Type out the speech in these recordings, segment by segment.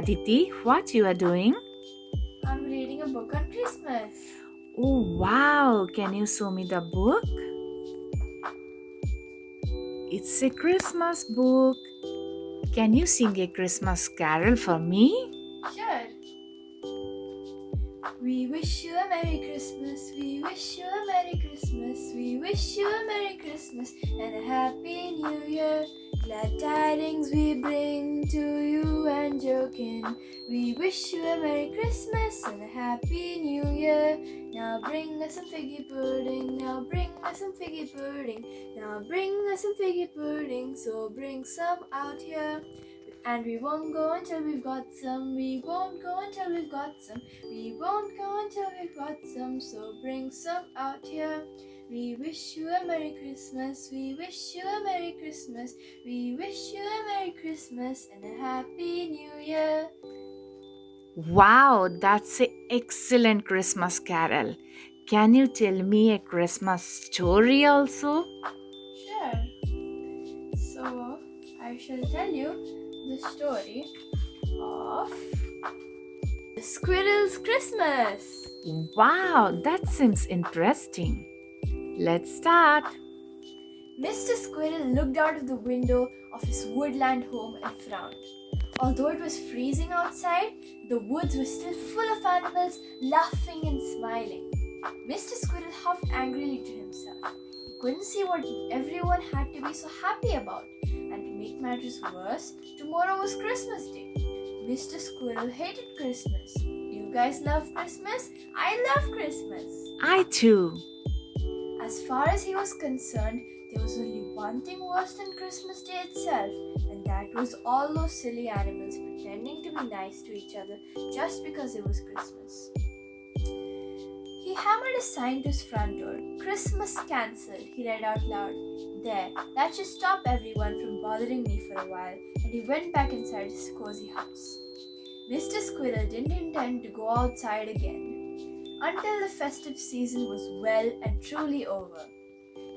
Aditi, what you are doing? I'm reading a book on Christmas. Oh wow, can you show me the book? It's a Christmas book. Can you sing a Christmas carol for me? Sure. We wish you a Merry Christmas. We wish you a Merry Christmas. We wish you a Merry Christmas and a Happy New Year. Glad tidings we bring to you and joking. We wish you a Merry Christmas and a Happy New Year. Now bring us some figgy pudding. Now bring us some figgy pudding. Now bring us some figgy pudding. So bring some out here. And we won't go until we've got some. We won't go until we've got some. We won't go until we've got some. So bring some out here. We wish you a Merry Christmas. We wish you a Merry Christmas. We wish you a Merry Christmas and a Happy New Year. Wow, that's an excellent Christmas carol. Can you tell me a Christmas story also? Sure. So I shall tell you the story of the Squirrel's Christmas. Wow, that seems interesting. Let's start. Mr. Squirrel looked out of the window of his woodland home and frowned. Although it was freezing outside, the woods were still full of animals laughing and smiling. Mr. Squirrel huffed angrily to himself. He couldn't see what everyone had to be so happy about. And to make matters worse, tomorrow was Christmas Day. Mr. Squirrel hated Christmas. Do you guys love Christmas? I love Christmas. I too. As far as he was concerned, there was only one thing worse than Christmas Day itself, and that was all those silly animals pretending to be nice to each other just because it was Christmas. He hammered a sign to his front door. "Christmas cancelled," he read out loud. "There, that should stop everyone from bothering me for a while," and he went back inside his cozy house. Mr. Squirrel didn't intend to go outside again until the festive season was well and truly over.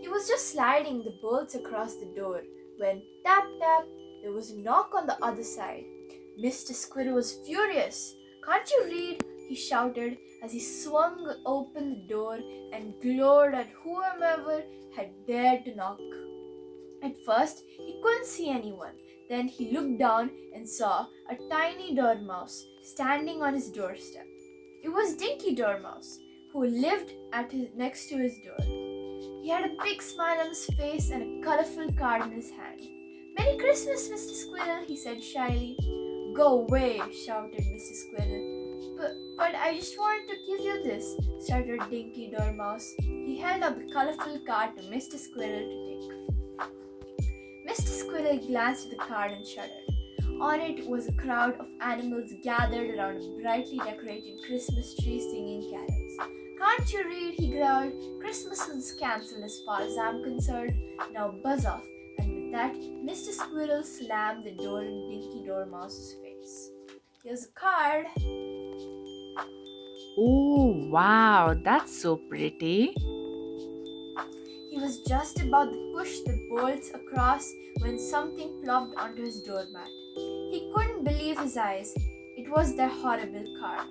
He was just sliding the bolts across the door when, tap tap, there was a knock on the other side. Mr. Squirrel was furious. "Can't you read?" he shouted as he swung open the door and glowered at whomever had dared to knock. At first, he couldn't see anyone. Then he looked down and saw a tiny dormouse standing on his doorstep. It was Dinky Dormouse, who lived next to his door. He had a big smile on his face and a colorful card in his hand. "Merry Christmas, Mr. Squirrel," he said shyly. "Go away," shouted Mr. Squirrel. But I just wanted to give you this," stuttered Dinky Dormouse. He held out the colorful card to Mr. Squirrel to take. Mr. Squirrel glanced at the card and shuddered. On it was a crowd of animals gathered around a brightly decorated Christmas tree singing carols. "Can't you read?" he growled. "Christmas is cancelled as far as I'm concerned. Now buzz off." And with that, Mr. Squirrel slammed the door in Dinky Dormouse's face. "Here's a card." Oh wow, that's so pretty. He was just about to push the bolts across when something plopped onto his doormat. He couldn't believe his eyes. It was that horrible card.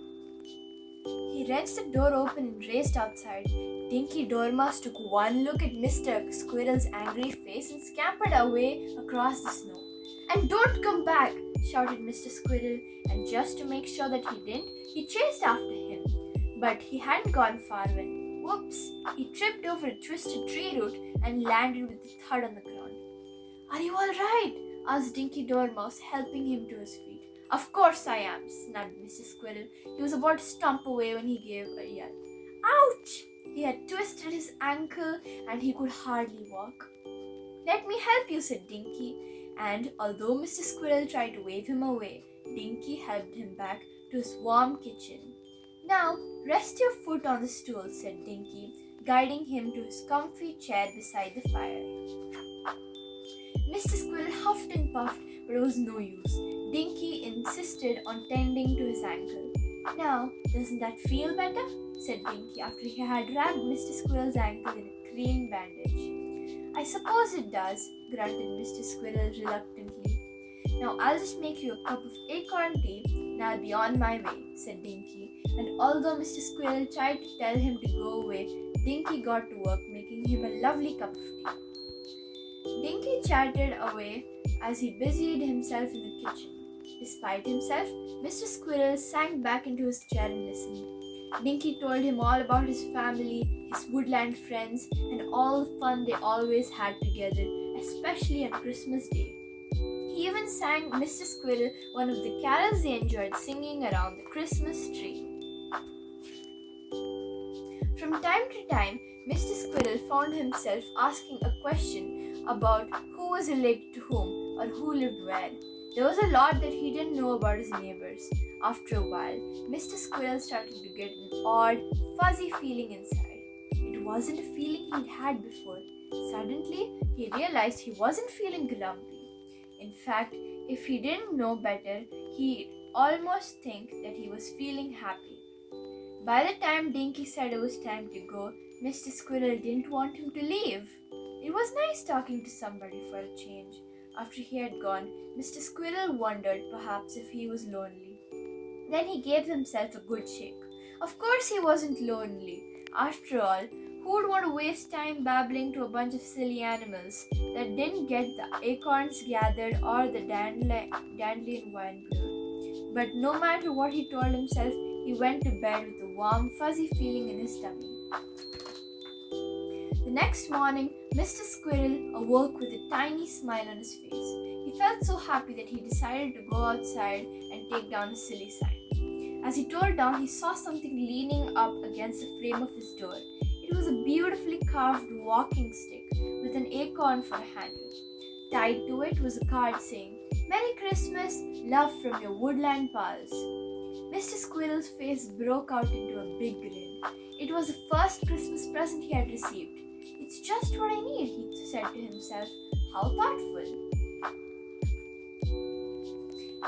He wrenched the door open and raced outside. Dinky Dormouse took one look at Mr. Squirrel's angry face and scampered away across the snow. "And don't come back!" shouted Mr. Squirrel, and just to make sure that he didn't, he chased after him. But he hadn't gone far when, whoops, he tripped over a twisted tree root and landed with a thud on the ground. "Are you all right?" asked Dinky Dormouse, helping him to his feet. "Of course I am," snapped Mr. Squirrel. He was about to stomp away when he gave a yell. "Ouch!" He had twisted his ankle and he could hardly walk. "Let me help you," said Dinky. And although Mr. Squirrel tried to wave him away, Dinky helped him back to his warm kitchen. "Now, rest your foot on the stool," said Dinky, guiding him to his comfy chair beside the fire. Mr. Squirrel huffed and puffed, but it was no use. Dinky insisted on tending to his ankle. "Now, doesn't that feel better?" said Dinky after he had wrapped Mr. Squirrel's ankle in a green bandage. "I suppose it does," grunted Mr. Squirrel reluctantly. "Now I'll just make you a cup of acorn tea and I'll be on my way, said Dinky. And although Mr. Squirrel tried to tell him to go away, Dinky got to work making him a lovely cup of tea. Dinky chatted away as he busied himself in the kitchen. Despite himself, Mr. Squirrel sank back into his chair and listened. Dinky told him all about his family, his woodland friends, and all the fun they always had together, especially on Christmas Day. He even sang Mr. Squirrel one of the carols they enjoyed singing around the Christmas tree. From time to time, Mr. Squirrel found himself asking a question about who was related to whom or who lived where. There was a lot that he didn't know about his neighbors. After a while, Mr. Squirrel started to get an odd, fuzzy feeling inside. It wasn't a feeling he'd had before. Suddenly, he realized he wasn't feeling grumpy. In fact, if he didn't know better, he'd almost think that he was feeling happy. By the time Dinky said it was time to go, Mr. Squirrel didn't want him to leave. It was nice talking to somebody for a change. After he had gone, Mr. Squirrel wondered perhaps if he was lonely. Then he gave himself a good shake. Of course he wasn't lonely. After all, who would want to waste time babbling to a bunch of silly animals that didn't get the acorns gathered or the dandelion wine brewed? But no matter what he told himself, he went to bed with a warm, fuzzy feeling in his tummy. The next morning, Mr. Squirrel awoke with a tiny smile on his face. He felt so happy that he decided to go outside and take down a silly sign. As he tore down, he saw something leaning up against the frame of his door. It was a beautifully carved walking stick with an acorn for a handle. Tied to it was a card saying, "Merry Christmas, love from your woodland pals." Mr. Squirrel's face broke out into a big grin. It was the first Christmas present he had received. "It's just what I need," he said to himself. How thoughtful.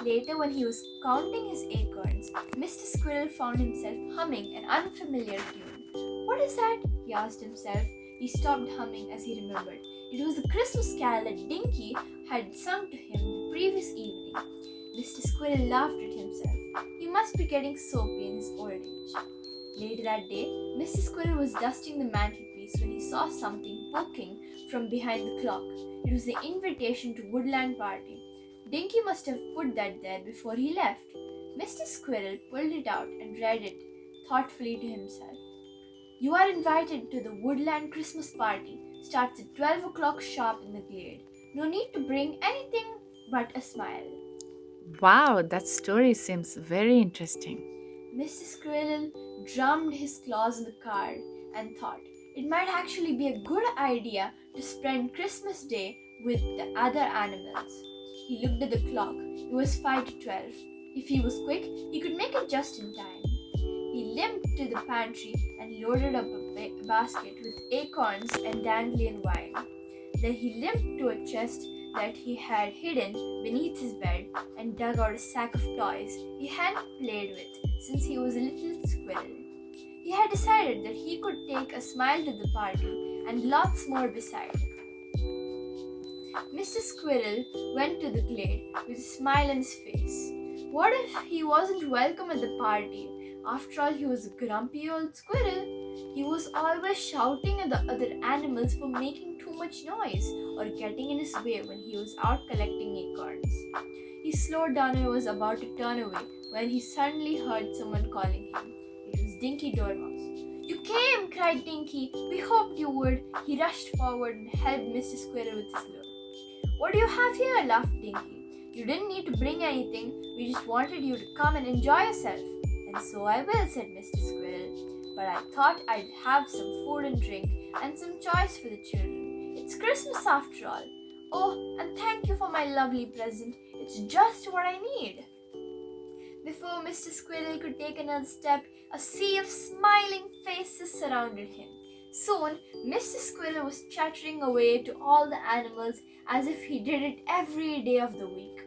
Later, when he was counting his acorns, Mr. Squirrel found himself humming an unfamiliar tune. "What is that?" he asked himself. He stopped humming as he remembered. It was the Christmas carol that Dinky had sung to him the previous evening. Mr. Squirrel laughed at himself. He must be getting soapy in his old age. Later that day, Mr. Squirrel was dusting the mantelpiece when he saw something poking from behind the clock. It was the invitation to Woodland Party. Dinky must have put that there before he left. Mr. Squirrel pulled it out and read it thoughtfully to himself. "You are invited to the Woodland Christmas Party. Starts at 12 o'clock sharp in the glade. No need to bring anything but a smile." Wow, that story seems very interesting. Mr. Squirrel drummed his claws on the card and thought it might actually be a good idea to spend Christmas Day with the other animals. He looked at the clock. It was 5 to 12. If he was quick, he could make it just in time. He limped to the pantry and loaded up a basket with acorns and dandelion wine. Then he limped to a chest that he had hidden beneath his bed and dug out a sack of toys he hadn't played with since he was a little squirrel. He had decided that he could take a smile to the party and lots more beside. Mr. Squirrel went to the glade with a smile on his face. What if he wasn't welcome at the party? After all, he was a grumpy old squirrel. He was always shouting at the other animals for making too much noise or getting in his way when he was out collecting acorns. He slowed down and was about to turn away when he suddenly heard someone calling him. It was Dinky Dormouse. "You came!" cried Dinky. "We hoped you would." He rushed forward and helped Mr. Squirrel with his load. "What do you have here?" laughed Dinky. "You didn't need to bring anything. We just wanted you to come and enjoy yourself." "And so I will," said Mr. Squirrel. "But I thought I'd have some food and drink and some choice for the children. It's Christmas after all. Oh, and thank you for my lovely present. It's just what I need." Before Mr. Squirrel could take another step, a sea of smiling faces surrounded him. Soon, Mr. Squirrel was chattering away to all the animals as if he did it every day of the week.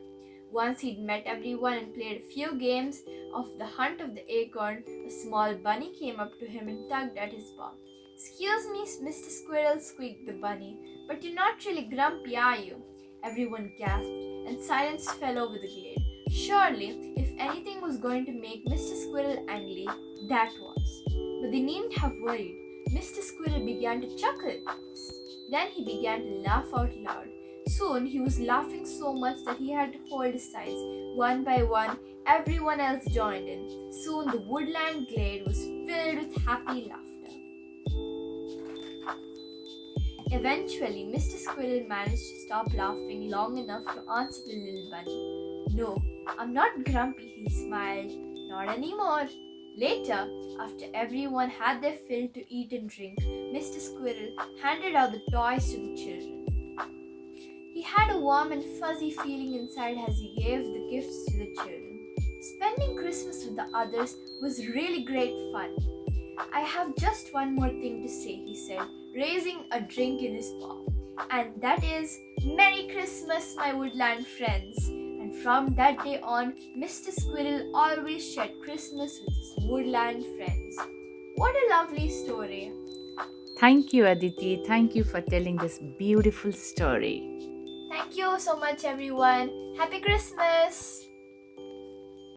Once he'd met everyone and played a few games of the hunt of the acorn, a small bunny came up to him and tugged at his paw. "Excuse me, Mr. Squirrel," squeaked the bunny, "but you're not really grumpy, are you?" Everyone gasped, and silence fell over the glade. Surely, if anything was going to make Mr. Squirrel angry, that was. But they needn't have worried. Mr. Squirrel began to chuckle. Then he began to laugh out loud. Soon he was laughing so much that he had to hold his sides. One by one, everyone else joined in. Soon the woodland glade was filled with happy laughter. Eventually, Mr. Squirrel managed to stop laughing long enough to answer the little bunny. No, I'm not grumpy, he smiled. Not anymore. Later, after everyone had their fill to eat and drink, Mr. Squirrel handed out the toys to the children. He had a warm and fuzzy feeling inside as he gave the gifts to the children. Spending Christmas with the others was really great fun. I have just one more thing to say, he said, raising a drink in his paw. And that is, Merry Christmas, my woodland friends. And from that day on, Mr. Squirrel always shared Christmas with his woodland friends. What a lovely story! Thank you, Aditi. Thank you for telling this beautiful story. Thank you so much, everyone. Happy Christmas!